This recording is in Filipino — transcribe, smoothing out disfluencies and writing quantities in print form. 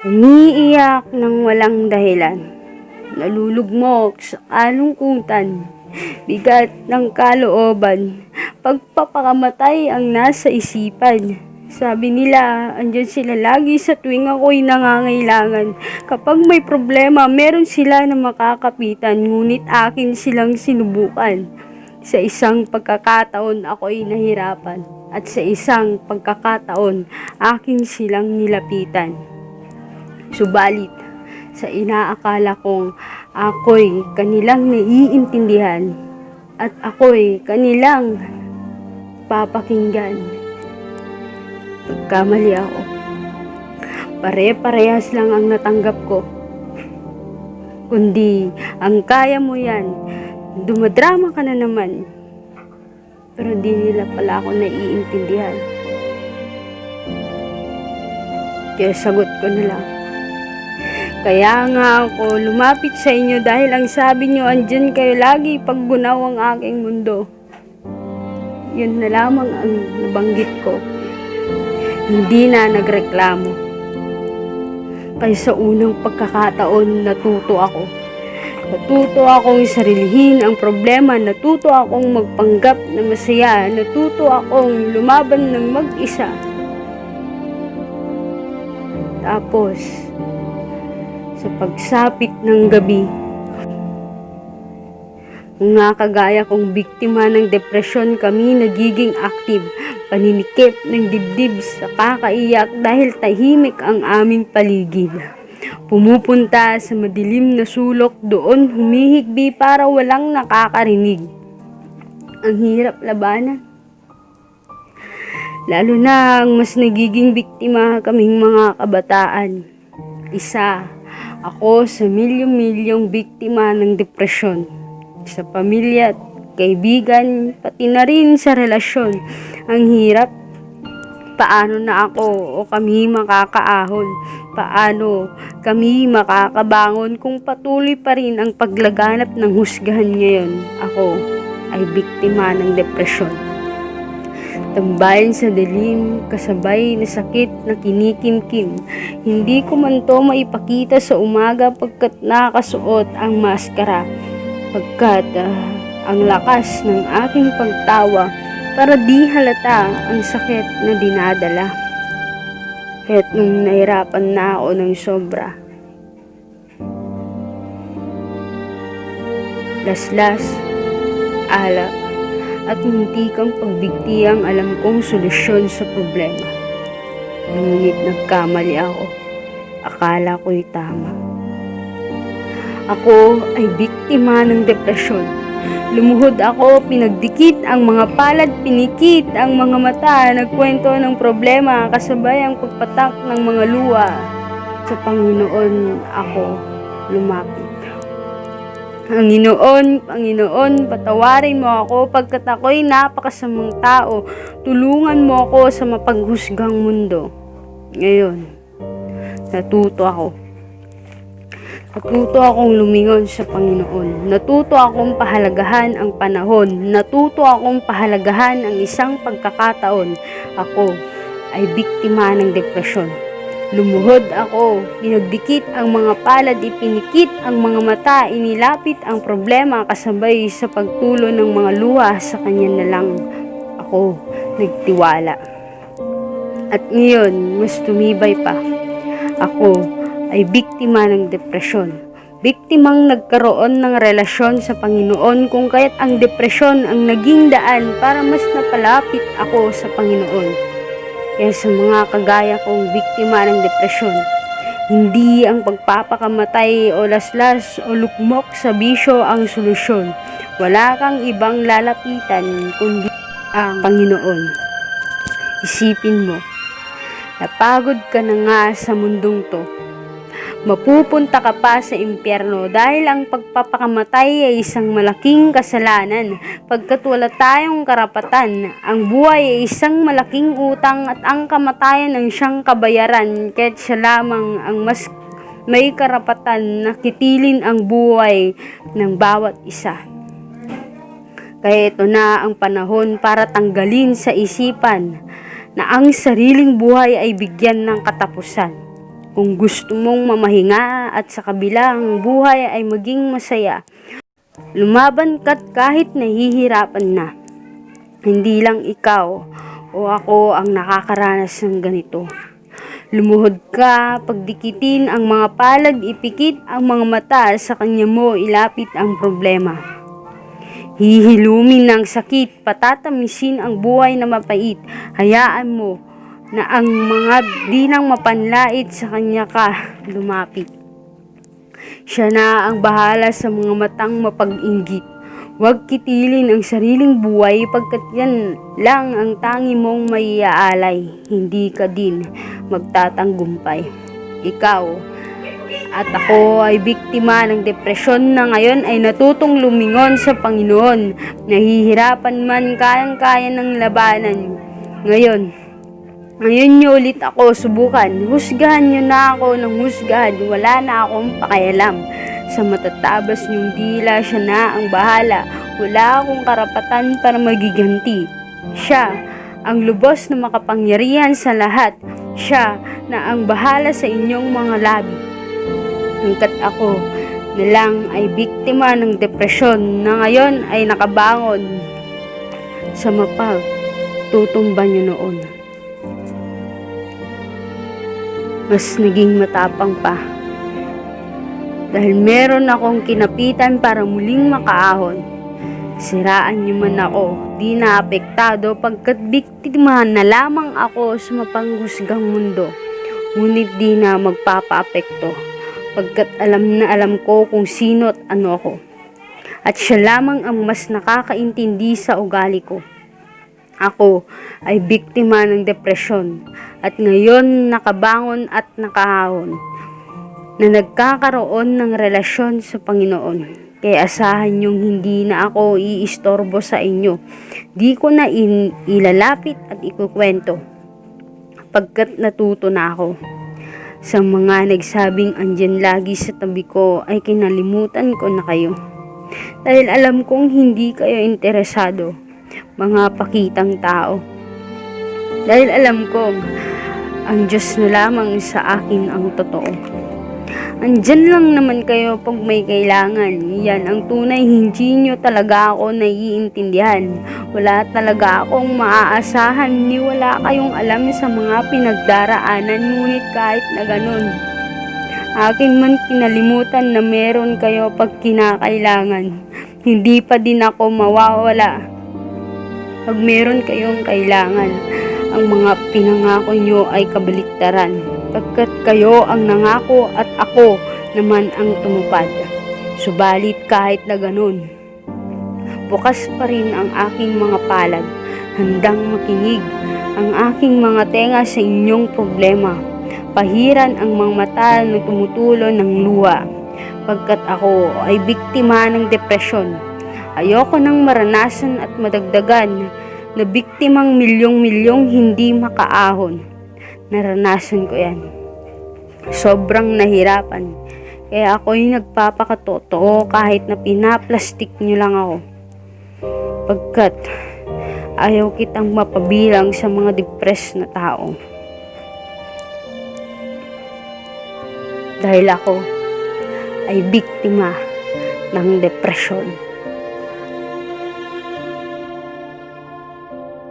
Umiiyak ng walang dahilan, nalulugmok sa kalungkutan, bigat ng kalooban, pagpapakamatay ang nasa isipan. Sabi nila, andyan sila lagi sa tuwing ako'y nangangailangan. Kapag may problema, meron sila na makakapitan, ngunit akin silang sinubukan. Sa isang pagkakataon ako'y nahirapan, at sa isang pagkakataon akin silang nilapitan. Subalit, sa inaakala kong ako'y kanilang naiintindihan at ako'y kanilang papakinggan, nagkamali ako. Pare-parehas lang ang natanggap ko. Kundi, ang kaya mo yan, dumadrama ka na naman. Pero di nila pala ako naiintindihan. Kaya sagot ko na lang. Kaya nga ako lumapit sa inyo dahil ang sabi nyo andyan kayo lagi pag gunaw ang aking mundo. Yun na lamang ang nabanggit ko. Hindi na nagreklamo. Kaya sa unang pagkakataon natuto ako. Natuto akong sarilihin ang problema, natuto akong magpanggap na masaya, natuto akong lumaban ng mag-isa. Tapos, sa pagsapit ng gabi, mga kagaya kong biktima ng depresyon, kami nagiging active, paninikip ng dibdib sa kakaiyak dahil tahimik ang aming paligid. Pumupunta sa madilim na sulok, doon humihigbi para walang nakakarinig. Ang hirap labanan. Lalo na ang mas nagiging biktima kaming mga kabataan. Isa ako sa milyong-milyong biktima ng depresyon. Sa pamilya at kaibigan, pati na rin sa relasyon. Ang hirap. Paano na ako o kami makakaahon? Paano kami makakabangon kung patuloy pa rin ang paglaganap ng husgahan ngayon? Ako ay biktima ng depresyon. Tambayan sa dilim, kasabay na sakit na kinikimkim. Hindi ko man to maipakita sa umaga pagkat nakasuot ang maskara. Pagkat ang lakas ng aking pagtawa para di halata ang sakit na dinadala. Kaya't nung nahirapan na ako ng sobra, laslas, alak, at muntikang pagbigti ang alam kong solusyon sa problema. Ngunit nagkamali ako. Akala ko'y tama. Ako ay biktima ng depresyon. Lumuhod ako, pinagdikit ang mga palad, pinikit ang mga mata, nagkwento ng problema, kasabay ang pagpatak ng mga luha. Sa Panginoon ako lumapit. Panginoon, patawarin mo ako pagkat ako'y napakasamang tao. Tulungan mo ako sa mapaghusgang mundo. Ngayon, natuto akong lumingon sa Panginoon. Natuto akong pahalagahan ang panahon. Natuto akong pahalagahan ang isang pagkakataon. Ako ay biktima ng depresyon. Lumuhod ako, pinagdikit ang mga palad, ipinikit ang mga mata, inilapit ang problema kasabay sa pagtulo ng mga luha, sa Kanya na lang ako nagtiwala. At ngayon, mas tumibay pa. Ako ay biktima ng depresyon. Biktimang nagkaroon ng relasyon sa Panginoon kung kaya't ang depresyon ang naging daan para mas napalapit ako sa Panginoon. Kaya sa mga kagaya kong biktima ng depresyon, hindi ang pagpapakamatay o laslas o lukmok sa bisyo ang solusyon. Wala kang ibang lalapitan kundi ang Panginoon. Isipin mo, napagod ka na nga sa mundong to. Mapupunta ka pa sa impyerno dahil ang pagpapakamatay ay isang malaking kasalanan. Pagkat wala tayong karapatan, ang buhay ay isang malaking utang at ang kamatayan ang siyang kabayaran. Kaya't siya lamang ang mas may karapatan na kitilin ang buhay ng bawat isa. Kaya ito na ang panahon para tanggalin sa isipan na ang sariling buhay ay bigyan ng katapusan. Kung gusto mong mamahinga at sa kabilang buhay ay maging masaya, lumaban ka't kahit nahihirapan na. Hindi lang ikaw o ako ang nakakaranas ng ganito. Lumuhod ka, pagdikitin ang mga palad, ipikit ang mga mata, sa kanya mo ilapit ang problema. Hihilumin ng sakit, patatamisin ang buhay na mapait, hayaan mo na ang mga di nang mapanlait sa kanya ka lumapit. Siya na ang bahala sa mga matang mapag-inggit. Huwag kitilin ang sariling buhay pagkat yan lang ang tangi mong maiaalay. Hindi ka din magtatanggumpay. Ikaw at ako ay biktima ng depresyon na ngayon ay natutong lumingon sa Panginoon. Nahihirapan man, kayang-kaya ng labanan. Ngayon nyo ulit ako subukan. Husgahan nyo na ako ng husgahan. Wala na akong pakialam. Sa matatabas nyong dila, siya na ang bahala. Wala akong karapatan para magiganti. Siya ang lubos na makapangyarihan sa lahat. Siya na ang bahala sa inyong mga labi. Hanggat ako na lang ay biktima ng depresyon na ngayon ay nakabangon sa mapagtutumba nyo noon. Mas naging matapang pa. Dahil meron akong kinapitan para muling makaahon. Siraan niyo man ako, di na apektado pagkat biktima na lamang ako sa mapanghusgang mundo. Ngunit di na magpapaapekto pagkat alam na alam ko kung sino at ano ako. At siya lamang ang mas nakakaintindi sa ugali ko. Ako ay biktima ng depresyon at ngayon nakabangon at nakahahon na nagkakaroon ng relasyon sa Panginoon. Kaya asahan niyong hindi na ako iistorbo sa inyo. Di ko na ilalapit at ikukwento pagkat natuto na ako. Sa mga nagsabing andyan lagi sa tabi ko ay kinalimutan ko na kayo. Dahil alam kong hindi kayo interesado, mga pakitang tao. Dahil alam kong ang Diyos na lamang sa akin ang totoo. Andyan lang naman kayo pag may kailangan. Yan ang tunay, hindi nyo talaga ako naiintindihan. Wala talaga akong maaasahan, ni wala kayong alam sa mga pinagdaraanan. Ngunit kahit na ganun, akin man kinalimutan na meron kayo pag kinakailangan. Hindi pa din ako mawawala pag meron kayong kailangan. Ang mga pinangako nyo ay kabaliktaran, pagkat kayo ang nangako at ako naman ang tumupad. Subalit kahit na ganun, bukas pa rin ang aking mga palad, handang makinig ang aking mga tenga sa inyong problema. Pahiran ang mga mata na tumutulo ng luha, pagkat ako ay biktima ng depresyon. Ayoko nang maranasan at madagdagan na biktimang milyong-milyong hindi makaahon. Naranasan ko yan. Sobrang nahirapan. Kaya ako'y nagpapakatotoo kahit na pinaplastik nyo lang ako. Pagkat ayaw kitang mapabilang sa mga depressed na tao. Dahil ako ay biktima ng depresyon.